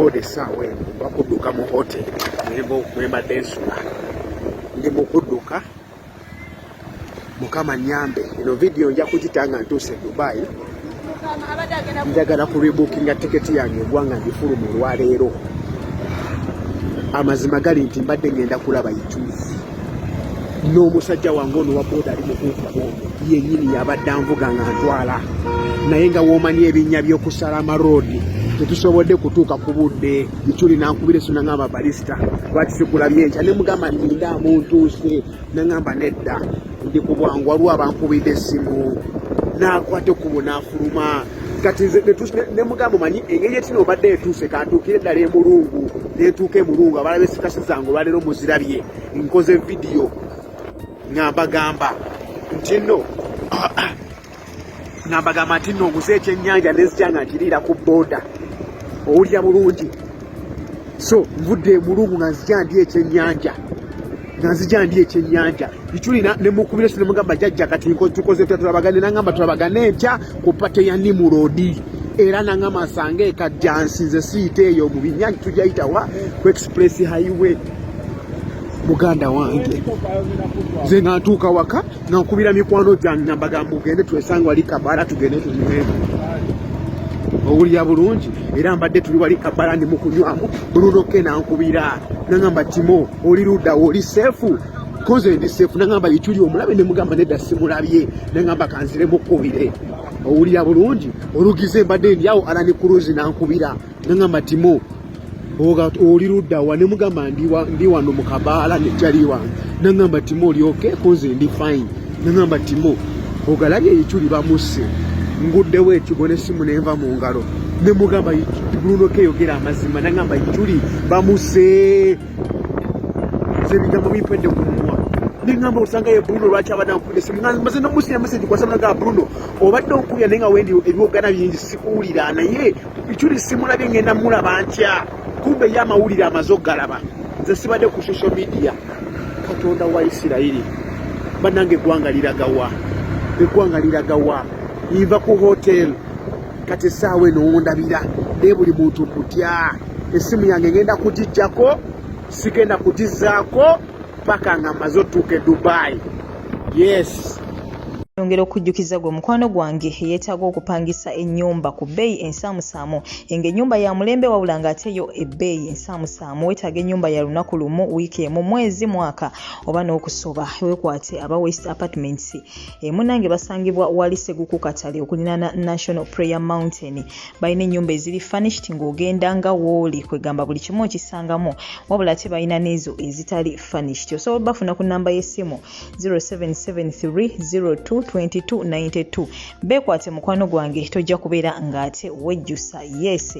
boda essaawa eno bakudduka mu hoteri mwembadde nsula ndi mukudduka mukama nyambe eno vidiyo nja kugitanga ntuuse Dubai njagala kurebookinga tiketi yange egwanga ndifuluma olwaleero amazima gali nti mbadde ngenda kulaba ichuzi n'omusajja wange ono wa boda ali mukuufu yennyini yabadde anvuga nga ntwala naye nga woomanyi ebinnya by'okusala amaroodi tetusobodde kutuuka ku budde ichuli nankubira essu naŋŋamba Barista lwaki sikulabye nkya ne mugamba nninda amuntuuse naŋŋamba nedda ndi ku bwangu waliwo abankubidde essimu n'akwata ekkubo n'afuluma kati nze ne mugamba manyi engeri ekino obadde etuuse kantuukire eddala emulungu nentuuka emulungu abalaba esikasi zange olwaleero muzirabye nkoze vidiyo ngambagamba nti nno ngambagamba nti nno oguze ekyennyanja nezitya nga nkiriira ku booda owulira bulungi so nvudde emulungu nga nzija ndi ekyennyanja ichuli nemukubira essu nemugamba jjajja kati tukoze tulabagane nangamba tulabagane ntya ku pate ya Nimurodi era nangamba nsange ekajja nsinze siita eyo mu binnyanja tujayitawa ku express highway muganda wange nze nga ntuuka waka nga nkubira mikwano gyange nambagamba ugende twesanga wali Kabala tugende tunywemu owulira bulungi era mbadde tuli wali Kabala ndi mukunywamu bulunoke nankubira nangamba Timo oli luddawo oli seefu koze ndi seefu nangamba Ichuli omulabe ne mugamba nedda simulabye nangamba kanzire mukubire owulira bulungi olugize mbadde ndyawo Alani Cruise nankubira nangamba Timo oli luddawa ne mugamba ndi wano mu Kabala nejjali wange nangamba Timo oli okay koze ndi fine nangamba Timo ogalabye Ichuli bamusse nguddewo ekigo n'essimu nenva mu ngalo ne mugamba bulunoke yogera amazima nangamba Ichuli bamusse ze bigambo bipedde ku mumwa nengamba osanga ye Bruno lwaki abadde ankubira essimu maze nomusira message kwasa naga Bruno obadde onkubira naye nga wendi ebyogana bingi sikuwulira naye Ichuli simulabye ngenda mulaba ntya kumbe ye amawulire amaze ogalaba nze sibadde ku social media Katonda wa Isirayiri bannange eggwanga liragawa iva ku hotel kati essaawa eno wondabira naye buli muntu mputya essimu yange ngenda kugijjako sigenda kugizzaako paka nga maze otuuka e Dubai. Yes. Yongera okujjukiza gwe mukwano gwange yeetaaga okupangisa ennyumba ku bbeeyi ensaamusaamu ng'ennyumba ya mulembe wabula ng'ateyo ebbeeyi ensaamusaamu weetaaga ennyumba ya lunaku lumu wiiki emu mwezi mwaka oba n'okusoba weekwate aba West Apartments munnange basangibwa wali Seguku Katale okulinaana National Prayer Mountain balina ennyumba eziri furnished ng'ogenda nga wooli kwegamba buli kimu okisangamu wabula ate balina n'ezo ezitali furnished osobola bafuna ku nnamba y'essimu 077302 2292 bekwate mukwano gwange tojja kubeera ng'ate wejjusa yes.